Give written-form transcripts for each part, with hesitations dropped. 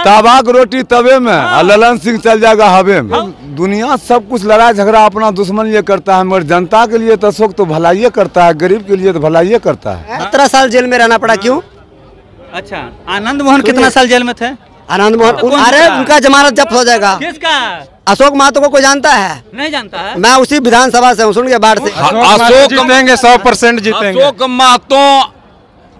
तबाक रोटी तवे में और ललन सिंह चल जाएगा हवे में। दुनिया सब कुछ लड़ाई झगड़ा अपना दुश्मन ये करता है, मगर जनता के लिए तो अशोक तो भलाई करता है, गरीब के लिए तो भलाई करता है। 17 साल जेल में रहना पड़ा, क्यों? अच्छा, आनंद मोहन कितना साल जेल में थे? आनंद मोहन, अरे उनका जमानत जब्त हो जाएगा। किसका? अशोक महतो को कोई जानता है? नहीं जानता है। मैं उसी विधानसभा से हूँ, सुन के बाढ़ से। अशोक जीतेंगे, 100% जीतेंगे। अशोक महतो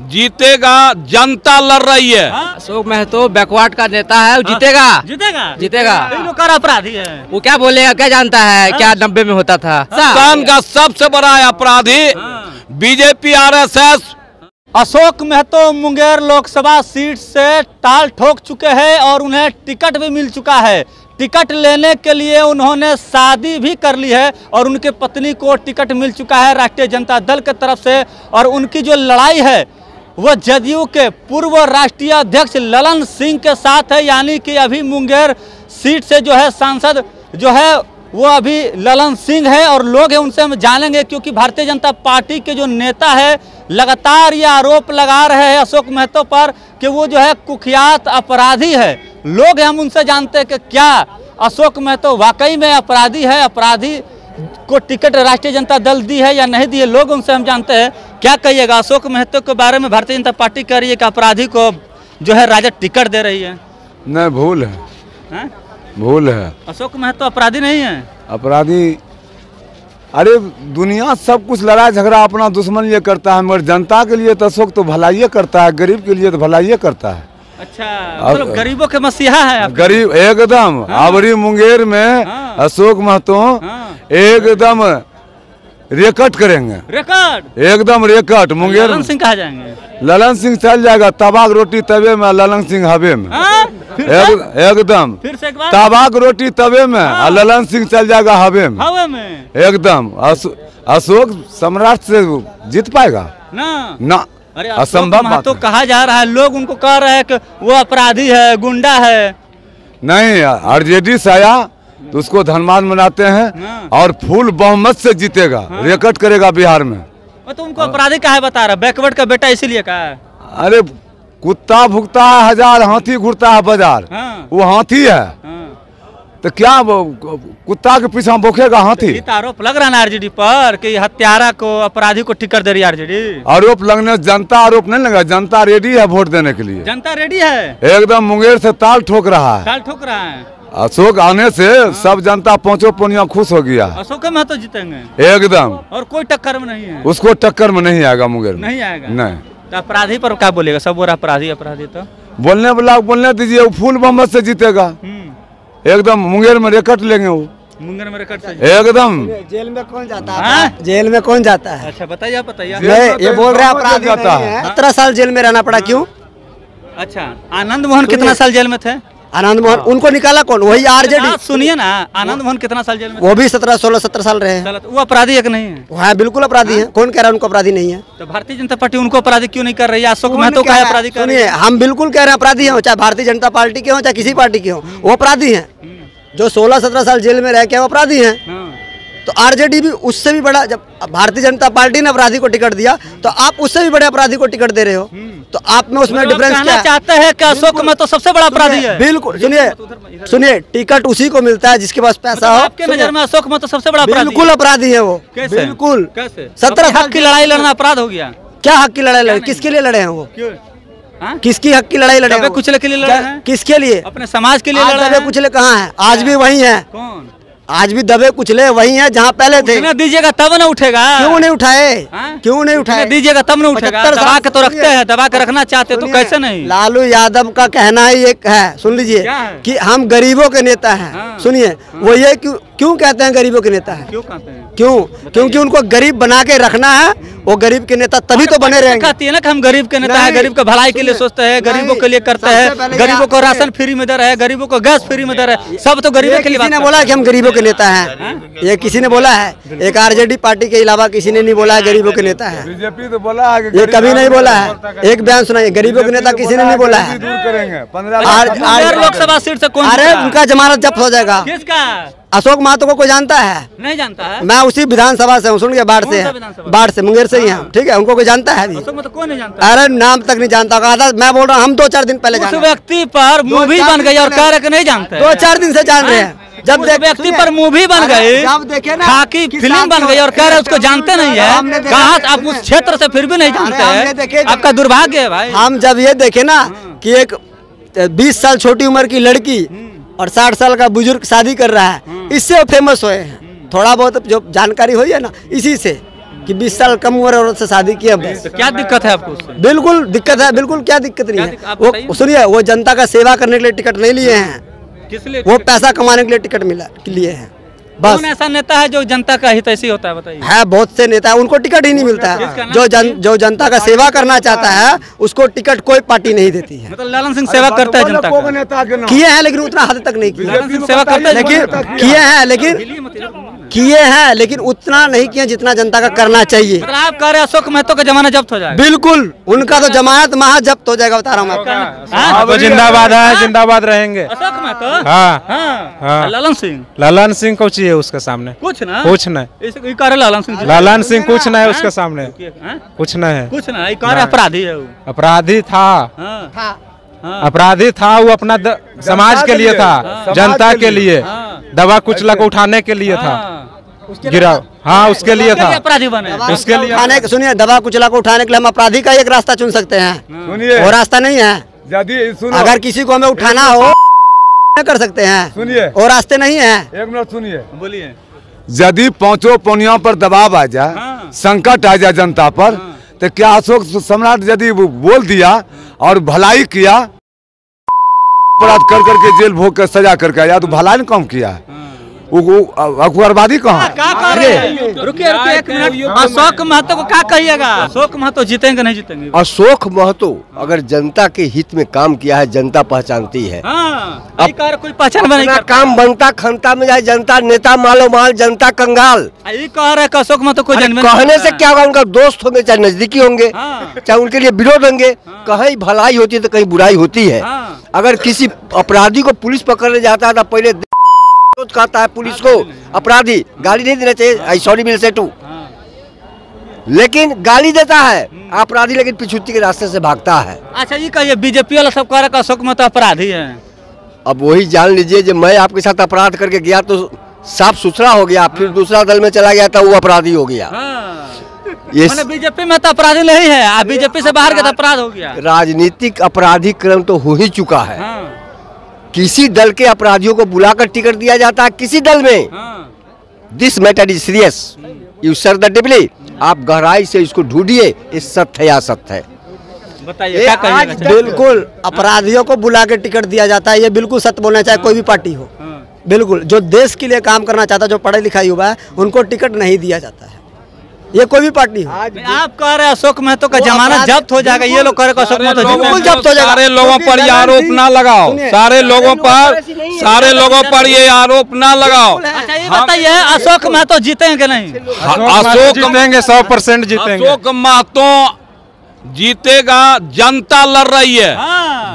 जीतेगा, जनता लड़ रही है। अशोक महतो बैकवर्ड का नेता है, जीतेगा जीतेगा। अपराधी है वो, क्या बोलेगा, क्या जानता है क्या 90 में होता था। हिंदुस्तान का सबसे बड़ा अपराधी बीजेपी RSS। अशोक महतो मुंगेर लोकसभा सीट से ताल ठोक चुके हैं और उन्हें टिकट भी मिल चुका है। टिकट लेने के लिए उन्होंने शादी भी कर ली है और उनके पत्नी को टिकट मिल चुका है राष्ट्रीय जनता दल के तरफ से। और उनकी जो लड़ाई है वो जदयू के पूर्व राष्ट्रीय अध्यक्ष ललन सिंह के साथ है, यानी कि अभी मुंगेर सीट से जो है सांसद जो है वो अभी ललन सिंह है। और लोग हैं उनसे हम जानेंगे, क्योंकि भारतीय जनता पार्टी के जो नेता है लगातार ये आरोप लगा रहे हैं अशोक महतो पर कि वो जो है कुख्यात अपराधी है। लोग हैं हम उनसे जानते हैं कि क्या अशोक महतो वाकई में अपराधी है, अपराधी को टिकट राष्ट्रीय जनता दल दी है या नहीं दी है। लोग उनसे हम जानते हैं, क्या कहिएगा अशोक महतो के बारे में? भारतीय जनता पार्टी कह रही है कि अपराधी को जो है राजद टिकट दे रही है। नहीं, भूल है, भूल है। अशोक महतो अपराधी नहीं है। अपराधी, अरे दुनिया सब कुछ लड़ाई झगड़ा अपना दुश्मन ये करता है, मगर जनता के लिए तो अशोक तो भलाई करता है, गरीब के लिए तो भलाई करता है। अच्छा, मतलब गरीबों के मसीहा है। गरीब एकदम। आवरी मुंगेर में अशोक महतो एकदम रेकट करेंगे, एकदम रेकट। मुंगेर ललन सिंह कहाँ जाएंगे? ललन सिंह चल जाएगा, तबाक रोटी तवे में, ललन सिंह हवे में। एकदम फिर से एक बार, तबाक रोटी तवे में और ललन सिंह चल जाएगा हवे में। एकदम। अशोक सम्राट से जीत पाएगा ना, अरे असंभव बात। तो कहा जा रहा है, लोग उनको कह रहे हैं कि वो अपराधी है, गुंडा है। नहीं, RJD से आया तो उसको धनबाद मनाते हैं और फुल बहुमत से जीतेगा, रेकट करेगा बिहार में। तो उनको अपराधी काहे बता रहा? बैकवर्ड का बेटा इसीलिए कहा। अरे कुत्ता भुगता है हजार, हाथी घुरता है बाजार। वो हाथी है तो क्या कुत्ता के पीछे भोखेगा हाथी? तो आरोप लग रहा है RJD पर कि हत्यारा को, अपराधी को टिकट दे रही है RJD। आरोप लगने, जनता आरोप नहीं लगा, जनता रेडी है वोट देने के लिए। जनता रेडी है, एकदम मुंगेर से ताल ठोक रहा है। ताल ठोक रहा है। अशोक आने से सब जनता पांचों पुनिया खुश हो गया। अशोक महतो जीतेंगे एकदम, और कोई टक्कर में नहीं है। उसको टक्कर में नहीं आएगा मुंगेर में, नहीं आएगा। नहीं। तो अपराधी पर क्या बोलेगा? सब बोल रहा अपराधी अपराधी, तो बोलने वाला बोलने दीजिए, वो फुल बहुमत से जीतेगा। एकदम मुंगेर में रेकट लेंगे वो, मुंगेर में रेकट से एकदम। जेल में कौन जाता है? जेल में कौन जाता है? अच्छा, बताइए बताइए। ये बोल रहे अपराधी जाता है। 17 साल जेल में रहना पड़ा, क्यों? अच्छा, आनंद मोहन कितना साल जेल में थे? आनंद मोहन, उनको निकाला कौन? वही RJD। सुनिए ना, आनंद मोहन कितना साल जेल में? वो भी 17, 16, 17 साल रहे हैं। वो अपराधी है कि नहीं है? हाँ, बिल्कुल अपराधी है। कौन कह रहा है उनको अपराधी नहीं है? तो भारतीय जनता पार्टी उनको अपराधी क्यों नहीं कर रही है? अशोक महतो का अपराधी कर रही है। हम बिल्कुल कह रहे हैं अपराधी हो, चाहे भारतीय जनता पार्टी के हो चाहे किसी पार्टी के हो, वो अपराधी हैं। जो 16-17 साल जेल में रह के वो अपराधी हैं। तो RJD भी उससे भी बड़ा, जब भारतीय जनता पार्टी ने अपराधी को टिकट दिया तो आप उससे भी बड़े अपराधी को टिकट दे रहे हो, तो आप में उसमें डिफरेंस क्या है? चाहते हैं कि अशोक महतो सबसे बड़ा अपराधी है? बिल्कुल। सुनिए, टिकट उसी को मिलता है जिसके पास पैसा हो। आपके नजर में अशोक महतो सबसे बड़ा अपराधी? बिल्कुल अपराधी है वो। बिल्कुल। कैसे? 17 हक की लड़ाई लड़ना अपराध हो गया? क्या हक की लड़ाई लड़े? किसके लिए लड़े हैं वो? किसकी हक की लड़ाई लड़े? कुचले के लिए लड़े हैं? किसके लिए? अपने समाज के लिए लड़े हैं। कुचले कहाँ है? आज भी वही है। कौन? आज भी दबे कुचले वही हैं जहाँ पहले थे। दीजिएगा तब ना उठेगा। क्यों नहीं उठाए? क्यों नहीं उठाए? दीजिएगा तब ना उठेगा। दबा के तो रखते हैं, दबा के रखना चाहते तो कैसे नहीं? लालू यादव का कहना ही एक है, सुन लीजिए, कि हम गरीबों के नेता हैं। सुनिए, वो ये क्यों कहते हैं गरीबों के नेता है? क्यों कहते हैं? क्यों? क्योंकि उनको गरीब बना के रखना है। वो गरीब के नेता तभी तो बने रहेंगे। कहती है ना कि हम गरीब के नेता है, गरीब के भलाई के लिए सोचते हैं, गरीबों के लिए करते हैं, गरीबों को राशन फ्री में दे रहे हैं, गरीबों को गैस फ्री में दे रहे हैं, सब तो गरीबों के लिए। किसी ने बोला कि हम गरीबों के नेता हैं? ये किसी ने बोला है? एक RJD पार्टी के अलावा किसी ने नहीं बोला है गरीबों के नेता है। बीजेपी तो बोला है, ये कभी नहीं बोला है। एक बयान सुनाइए, गरीबों के नेता किसी ने नहीं बोला है। दूर करेंगे। 15 लोकसभा सीट से कौन? अरे उनका जमानत जब्त हो जाएगा। किसका? अशोक महतो को कोई जानता है? नहीं जानता है। मैं उसी विधानसभा से हूँ, सुन गया, बाढ़ से है, बाढ़ से, मुंगेर से ही हैं, ठीक है। उनको कोई जानता है अभी? अशोक महतो कौन नहीं जानता? अरे नाम तक नहीं जानता, कहा था मैं बोल रहा हूँ, हम 2-4 दिन पहले उस जान व्यक्ति पर मूवी बन गई और कह रहे कि नहीं जानते। 2-4 दिन से जान रहे हैं। जब उस व्यक्ति पर मूवी बन गई, जब देखे ना खाकी फिल्म बन गई और कह रहे उसको जानते नहीं है। कहाँ आप उस क्षेत्र से फिर भी नहीं जानते हैं, आपका दुर्भाग्य है भाई। हम जब ये देखे ना कि एक 20 साल छोटी उम्र की लड़की और 60 साल का बुजुर्ग शादी कर रहा है, इससे वो फेमस हुए हैं। थोड़ा बहुत जो जानकारी हुई है ना इसी से कि 20 साल कम उम्र औरत से शादी की है बस। तो क्या दिक्कत है आपको उससे? बिल्कुल दिक्कत है, बिल्कुल क्या दिक्कत नहीं है। वो सुनिए, वो जनता का सेवा करने के लिए टिकट नहीं लिए हैं, किस लिए? वो पैसा कमाने के लिए टिकट मिला लिए हैं बस। कौन ऐसा नेता है जो जनता का हितैषी होता है बताइए? है बहुत से नेता है, उनको टिकट ही नहीं मिलता है। जो जनता का सेवा करना चाहता है उसको टिकट कोई पार्टी नहीं देती है। मतलब लालन सिंह सेवा करता है जनता का? किए हैं लेकिन उतना हद तक नहीं किया। लालन सिंह सेवा करते हैं लेकिन किए हैं लेकिन उतना नहीं किया जितना जनता का करना चाहिए। मतलब आप कह रहे हैं अशोक महतो का जमाना जब्त हो जाएगा? बिल्कुल, उनका तो जमानत महा जब्त हो जाएगा, बता रहा हूँ मैं आपको। तो जिंदाबाद है, जिंदाबाद रहेंगे। अशोक महतो? हाँ हाँ। लालन सिंह को चाहिए उसके सामने कुछ ना, कुछ नहीं। ये कह रहे लालन सिंह कुछ नहीं उसके सामने, कुछ नहीं है, कुछ ना। ये कह रहे अपराधी है वो। अपराधी था, अपराधी था वो, अपना समाज के लिए था, जनता के लिए, दवा कुचला को उठाने के लिए था, गिरा। हाँ उसके लिए था, अपराधी बने उसके लिए। उठाने, सुनिए, दवा कुचला को उठाने के लिए हम अपराधी का एक रास्ता चुन सकते हैं, वो रास्ता नहीं है। अगर किसी को हमें उठाना हो कर सकते हैं, सुनिए, वो रास्ते नहीं है। एक मिनट सुनिए, बोलिए। यदि पांचों पौनियों पर दबाव आ जाए, संकट आ जाए जनता पर, तो क्या अशोक सम्राट यदि बोल दिया और भलाई किया, अपराध कर करके जेल भोग कर सजा करके आया, तो भलाई ने कम किया, अखबारवादी कहाँ? रुकिए एक मिनट, अशोक महतो को क्या कहिएगा? अशोक महतो जीतेंगे नहीं जीतेंगे? अशोक महतो अगर जनता के हित में काम किया है, जनता पहचानती है। अब कोई पहचान नहीं करता। काम बनता खनता में जाए, जनता नेता मालो माल, जनता कंगाल। ये कह रहे हैं अशोक महतो को कहने से क्या होगा? उनका दोस्त होंगे, चाहे नजदीकी होंगे, चाहे उनके लिए विरोध होंगे, कहीं भलाई होती है तो कहीं बुराई होती है। अगर किसी अपराधी को पुलिस पकड़ने जाता है तो पहले कहता है पुलिस को अपराधी गाली नहीं देना चाहिए, आई सॉरी मिल से टू, लेकिन गाली देता है अपराधी, लेकिन पिछुती के रास्ते से भागता है। अच्छा ये कहिए, बीजेपी वाला सब कह रहा है अशोक महतो अपराधी है। अब वही जान लीजिए, जब मैं आपके साथ अपराध करके गया तो साफ सुथरा हो गया, फिर दूसरा दल में चला गया तो वो अपराधी हो गया। ये बीजेपी में तो अपराधी नहीं है, आप बीजेपी से बाहर गए तो अपराध हो गया। राजनीतिक अपराधीकरण तो हो ही चुका है। किसी दल के अपराधियों को बुलाकर टिकट दिया जाता है, किसी दल में। This matter is serious, you sir the deeply. आप गहराई से इसको ढूंढिए, ये सत्य या असत्य है, बताइए क्या कहिएगा? बिल्कुल अपराधियों को बुला के टिकट दिया जाता है, ये बिल्कुल सत्य बोलना चाहे कोई भी पार्टी हो। बिल्कुल, जो देश के लिए काम करना चाहता है, जो पढ़ाई लिखाई हुआ है, उनको टिकट नहीं दिया जाता है, ये कोई भी पार्टी हो। आप कह रहे हैं अशोक महतो का जमानत जब्त हो जाएगा, ये लोग कह रहे हैं अशोक महतो जब्त हो जाएगा। सारे लोगों पर ये आरोप ना लगाओ, सारे लोगों पर ये आरोप ना लगाओ। अच्छा ये बताइए, अशोक महतो जीतेंगे नहीं? अशोक जीतेंगे, 100% जीतेंगे। अशोक महतो जीतेगा, जनता लड़ रही है।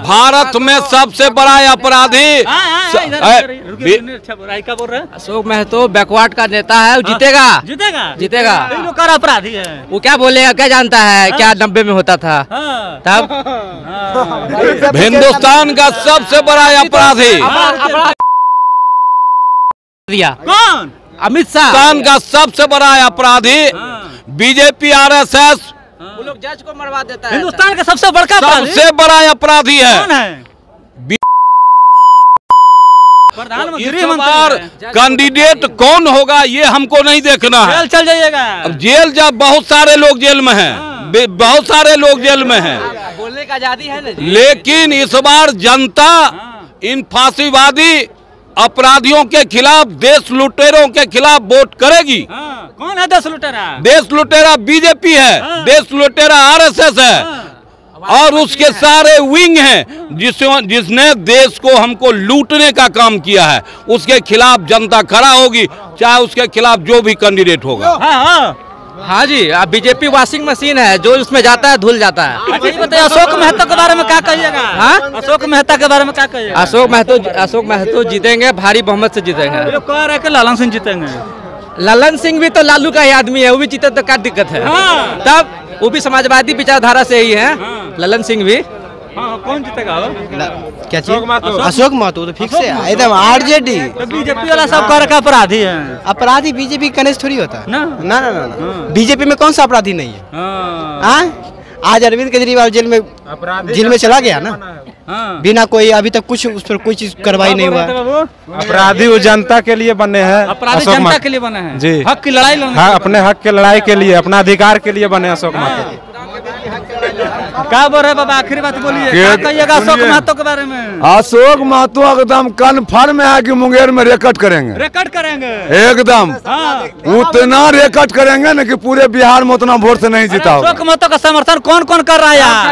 भारत में सबसे बड़ा अपराधी क्या बोल रहे हैं? अशोक महतो बैकवर्ड का नेता है, वो जीतेगा, जीतेगा, जीतेगा। अपराधी है वो क्या बोलेगा, क्या जानता है क्या 90 में होता था तब? हिंदुस्तान का सबसे बड़ा अपराधी दिया कौन? अमित शाह। हिंदुस्तान का सबसे बड़ा अपराधी बीजेपी RSS, वो लोग जज को मरवा देता है। हिंदुस्तान का सबसे बड़ा अपराधी सबसे बड़ा अपराधी है। कौन है? प्रधानमंत्री कैंडिडेट कौन होगा ये हमको नहीं देखना है। जेल चल जाइएगा। अब जेल जब बहुत सारे लोग जेल में हैं, बहुत सारे लोग जेल में हैं, बोलने का आजादी है ना, लेकिन इस बार जनता इन फांसीवादी अपराधियों के खिलाफ, देश लुटेरों के खिलाफ वोट करेगी। कौन है देश लुटेरा? देश लुटेरा बीजेपी है, देश लुटेरा RSS है, और उसके सारे विंग हैं जिसने देश को हमको लूटने का काम किया है। उसके खिलाफ जनता खड़ा होगी, चाहे उसके खिलाफ जो भी कैंडिडेट होगा। हाँ जी, अब बीजेपी वॉशिंग मशीन है, जो उसमें जाता है धुल जाता है। अच्छा ये बताइए, अशोक मेहता के बारे में क्या कहिएगा? हाँ? अशोक मेहता के बारे में क्या कहिएगा? अशोक महतो जीतेंगे, भारी बहुमत से जीतेंगे। ये कह रहे कि ललन सिंह जीतेंगे। ललन सिंह भी तो लालू का ही आदमी है, वो भी जीते तो क्या दिक्कत है? हाँ। तब वो भी समाजवादी विचारधारा से ही है। हाँ। ललन सिंह भी। हाँ, कौन जीतेगा? क्या चीज? अशोक महतो तो फिक्स है एकदम, आरजेडी। तो बीजेपी वाला सब कर का अपराधी है। अपराधी बीजेपी गणेश थोड़ी होता है ना ना ना ना, बीजेपी में कौन सा अपराधी नहीं है? हाँ, आज अरविंद केजरीवाल जेल में चला गया ना, बिना कोई अभी तक कुछ उस पर कोई चीज कार्रवाई नहीं हुआ। अपराधी वो जनता के लिए बने हैं। अपराधी जनता के लिए बने हैं जी, हक की लड़ाई लड़ने। हाँ, अपने हक के लड़ाई के लिए, अपना अधिकार के लिए बने अशोक महतो। क्या बोल रहे बाबा, आखिरी बात बोलिए, क्या कहिएगा अशोक महतो के बारे में? अशोक महतो एकदम कन्फर्म है कि मुंगेर में रिकॉर्ड करेंगे, रिकॉर्ड करेंगे एकदम। उतना रिकॉर्ड करेंगे ना कि पूरे बिहार में उतना वोट से नहीं जीता होगा। अशोक महतो का समर्थन कौन कौन कर रहा है यार?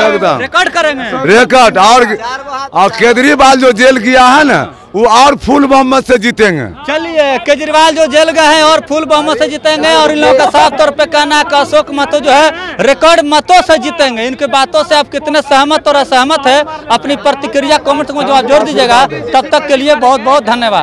एकदम रिकॉर्ड करेंगे, रिकॉर्ड। और केजरीवाल जो जेल गया है ना, वो और फुल बहुमत से जीतेंगे। चलिए, केजरीवाल जो जेल गए हैं और फुल बहुमत से जीतेंगे, और इन लोगों का साफ तौर पे कहना है कि अशोक महतो जो है रिकॉर्ड मतों से जीतेंगे। इनकी बातों से आप कितने सहमत और असहमत है, अपनी प्रतिक्रिया कमेंट में जवाब जोड़ दीजिएगा। तब तक के लिए बहुत बहुत धन्यवाद।